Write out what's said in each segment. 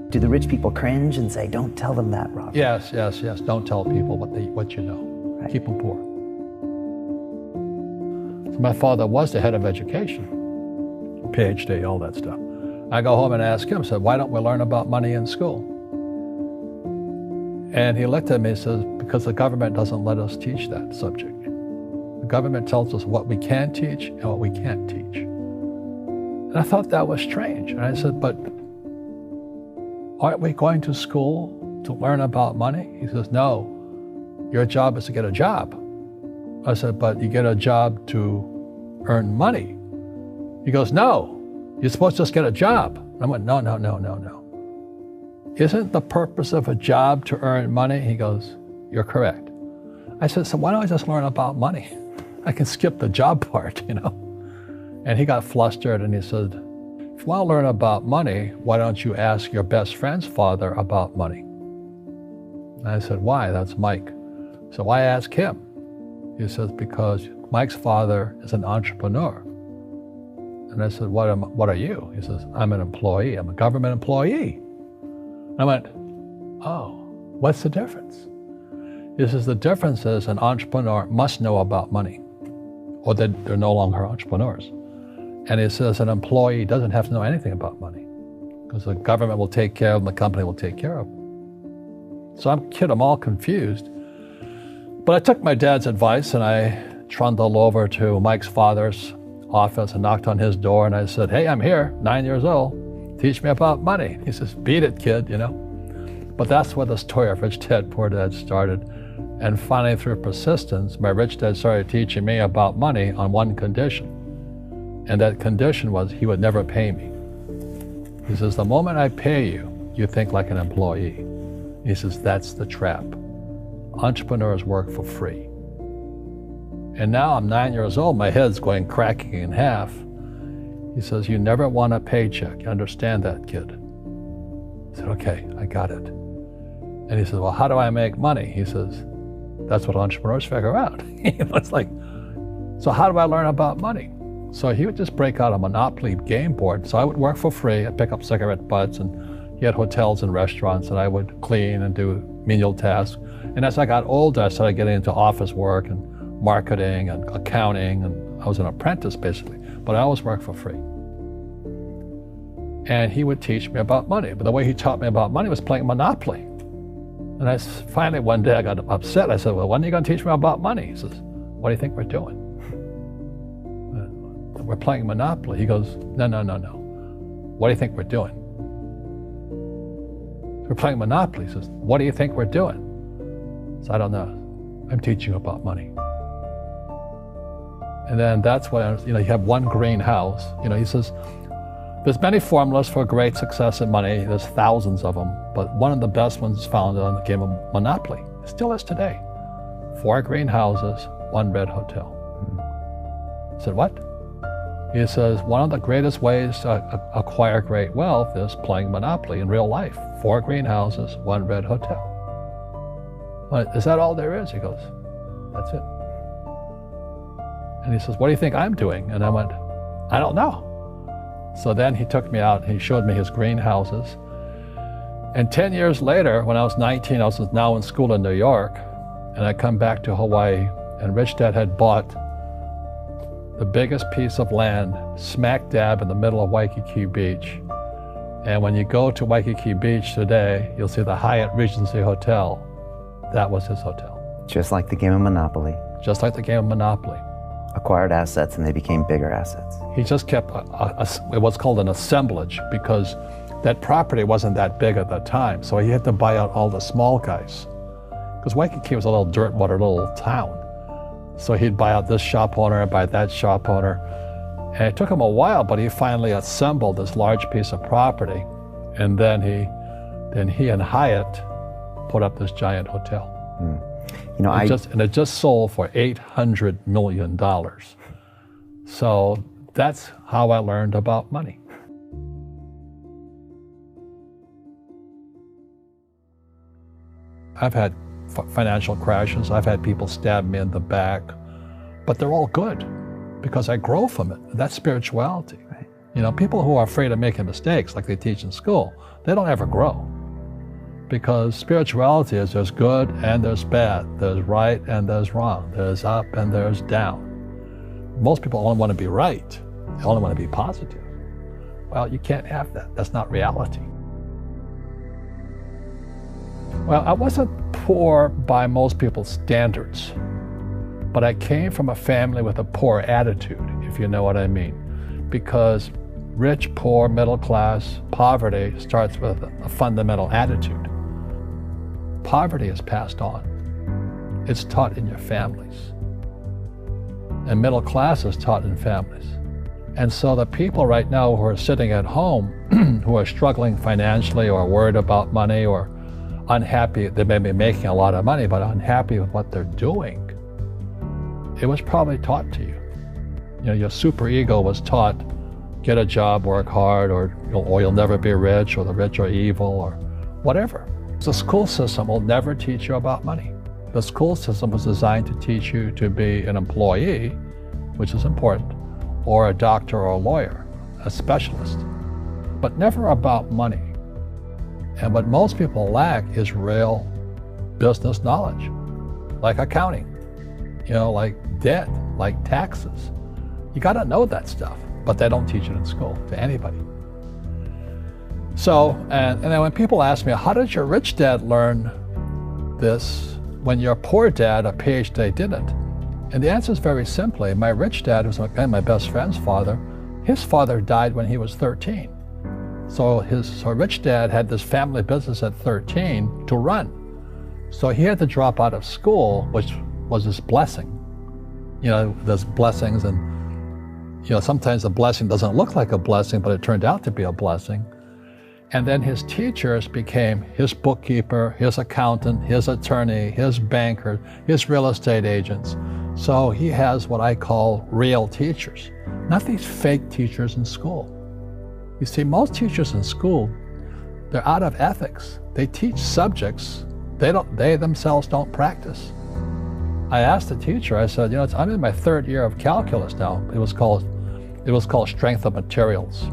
Do the rich people cringe and say, don't tell them that, Robert? Yes. Don't tell people what you know. Right. Keep them poor. So my father was the head of education, PhD, all that stuff. I go home and ask him, said, why don't we learn about money in school? And he looked at me and says, because the government doesn't let us teach that subject. The government tells us what we can teach and what we can't teach. And I thought that was strange. And I said, but aren't we going to school to learn about money? He says, no, your job is to get a job. I said, but you get a job to earn money. He goes, no, you're supposed to just get a job. I went, no. Isn't the purpose of a job to earn money? He goes, you're correct. I said, so why don't I just learn about money? I can skip the job part, you know? And he got flustered and he said, if you want to learn about money, why don't you ask your best friend's father about money? And I said, why? That's Mike. So I asked him. He says, because Mike's father is an entrepreneur. And I said, what are you? He says, I'm an employee. I'm a government employee. I went, oh, what's the difference? He says, the difference is an entrepreneur must know about money, or they're no longer entrepreneurs. And he says an employee doesn't have to know anything about money, because the government will take care of them, the company will take care of them. So I'm all confused. But I took my dad's advice and I trundled over to Mike's father's office and knocked on his door and I said, hey, I'm here, 9 years old. Teach me about money. He says, beat it, kid, you know. But that's where the story of Rich Dad, Poor Dad started. And finally, through persistence, my rich dad started teaching me about money on one condition. And that condition was he would never pay me. He says, the moment I pay you, you think like an employee. He says, that's the trap. Entrepreneurs work for free. And now I'm 9 years old, my head's cracking in half. He says, you never want a paycheck. You understand that, kid? I said, okay, I got it. And he says, well, how do I make money? He says, that's what entrepreneurs figure out. It's like, so how do I learn about money? So he would just break out a Monopoly game board. So I would work for free. I'd pick up cigarette butts, and he had hotels and restaurants, and I would clean and do menial tasks. And as I got older, I started getting into office work and marketing and accounting, and I was an apprentice basically, but I always worked for free. And he would teach me about money, but the way he taught me about money was playing Monopoly. And finally one day I got upset. I said, well, when are you going to teach me about money? He says, what do you think we're doing? We're playing Monopoly. He goes, no. What do you think we're doing? We're playing Monopoly. He says, what do you think we're doing? So I don't know. I'm teaching you about money. And then that's when, you have one greenhouse. He says, there's many formulas for great success in money. There's thousands of them, but one of the best ones is found on the game of Monopoly. It still is today. 4 greenhouses, 1 red hotel. I said, what? He says, one of the greatest ways to acquire great wealth is playing Monopoly in real life. 4 greenhouses, 1 red hotel. Well, is that all there is? He goes, that's it. And he says, what do you think I'm doing? And I went, I don't know. So then he took me out and he showed me his greenhouses. And 10 years later, when I was 19, I was now in school in New York, and I come back to Hawaii, and Rich Dad had bought the biggest piece of land smack dab in the middle of Waikiki Beach. And when you go to Waikiki Beach today, you'll see the Hyatt Regency Hotel. That was his hotel. Just like the game of Monopoly. Just like the game of Monopoly. Acquired assets and they became bigger assets. He just kept what's called an assemblage, because that property wasn't that big at that time. So he had to buy out all the small guys. Because Waikiki was a little dirt water little town. So he'd buy out this shop owner and buy that shop owner. And it took him a while, but he finally assembled this large piece of property. And then he and Hyatt put up this giant hotel. And it just sold for $800 million. So that's how I learned about money. I've had financial crashes. I've had people stab me in the back, but they're all good because I grow from it. That's spirituality. Right. You know, people who are afraid of making mistakes, like they teach in school, they don't ever grow. Because spirituality is there's good and there's bad, there's right and there's wrong, there's up and there's down. Most people only want to be right, they only want to be positive. Well, you can't have that. That's not reality. Well, I wasn't poor by most people's standards, but I came from a family with a poor attitude, if you know what I mean. Because rich, poor, middle class, poverty starts with a fundamental attitude. Poverty is passed on. It's taught in your families. And middle class is taught in families. And so the people right now who are sitting at home, who are struggling financially or worried about money or unhappy, they may be making a lot of money, but unhappy with what they're doing, it was probably taught to you. You know, your superego was taught, get a job, work hard, or you'll never be rich, or the rich are evil, or whatever. The school system will never teach you about money. The school system was designed to teach you to be an employee, which is important, or a doctor or a lawyer, a specialist, but never about money. And what most people lack is real business knowledge, like accounting, you know, like debt, like taxes. You got to know that stuff, but they don't teach it in school to anybody. So, and then when people ask me, how did your rich dad learn this when your poor dad, a PhD, didn't? And the answer is very simply, my rich dad was my best friend's father. His father died when he was 13. So his rich dad had this family business at 13 to run. So he had to drop out of school, which was his blessing. You know, there's blessings, and you know, sometimes the blessing doesn't look like a blessing, but it turned out to be a blessing. And then his teachers became his bookkeeper, his accountant, his attorney, his banker, his real estate agents. So he has what I call real teachers, not these fake teachers in school. You see, most teachers in school, they're out of ethics. They teach subjects they themselves don't practice. I asked the teacher, I said, you know, I'm in my third year of calculus now. It was called strength of materials.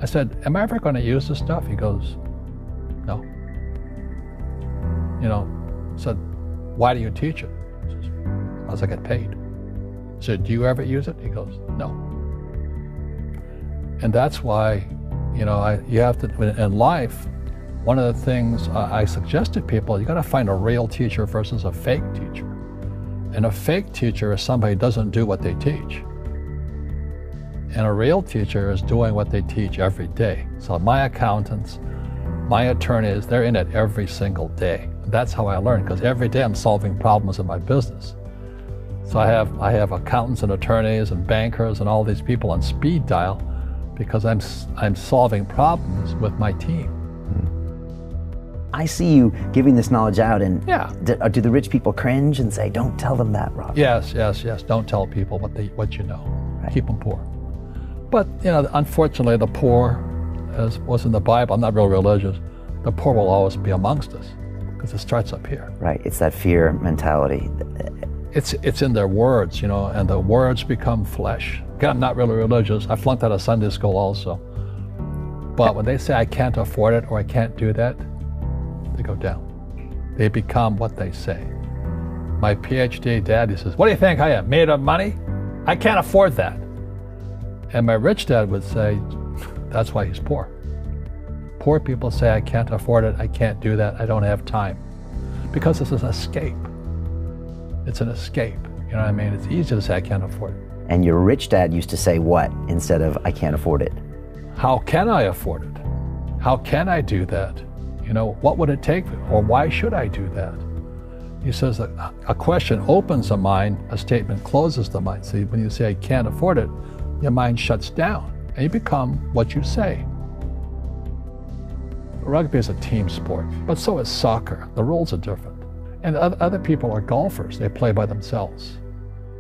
I said, am I ever going to use this stuff? He goes, no. You know, I said, why do you teach it? He says, because I get paid. I said, do you ever use it? He goes, no. And that's why, you know, you have to, in life, one of the things I suggest to people, you got to find a real teacher versus a fake teacher. And a fake teacher is somebody who doesn't do what they teach. And a real teacher is doing what they teach every day. So my accountants, my attorneys, they're in it every single day. That's how I learn, because every day I'm solving problems in my business. So I have accountants and attorneys and bankers and all these people on speed dial because I'm solving problems with my team. I see you giving this knowledge out, and yeah. Do the rich people cringe and say, don't tell them that, Rob? Yes. Don't tell people what you know. Right. Keep them poor. But, you know, unfortunately, the poor, as was in the Bible, I'm not real religious, the poor will always be amongst us because it starts up here. Right, it's that fear mentality. It's in their words, you know, and the words become flesh. Again, I'm not really religious. I flunked out of Sunday school also. But when they say I can't afford it or I can't do that, they go down. They become what they say. My PhD daddy says, what do you think I am, made of money? I can't afford that. And my rich dad would say, that's why he's poor. Poor people say, I can't afford it, I can't do that, I don't have time. Because it's an escape. It's an escape, you know what I mean? It's easy to say, I can't afford it. And your rich dad used to say what instead of, I can't afford it? How can I afford it? How can I do that? You know, what would it take, or why should I do that? He says that a question opens the mind, a statement closes the mind. See, when you say, I can't afford it, your mind shuts down, and you become what you say. Rugby is a team sport, but so is soccer. The rules are different. And other people are golfers. They play by themselves.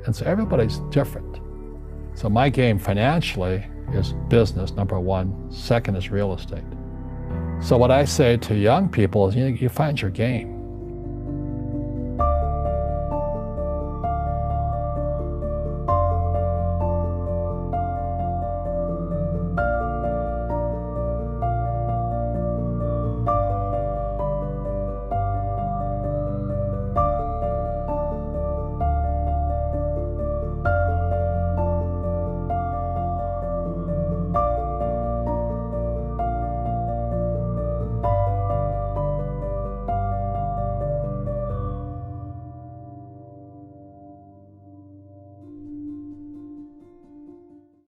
And so everybody's different. So my game financially is business, number one. Second is real estate. So what I say to young people is, you find your game.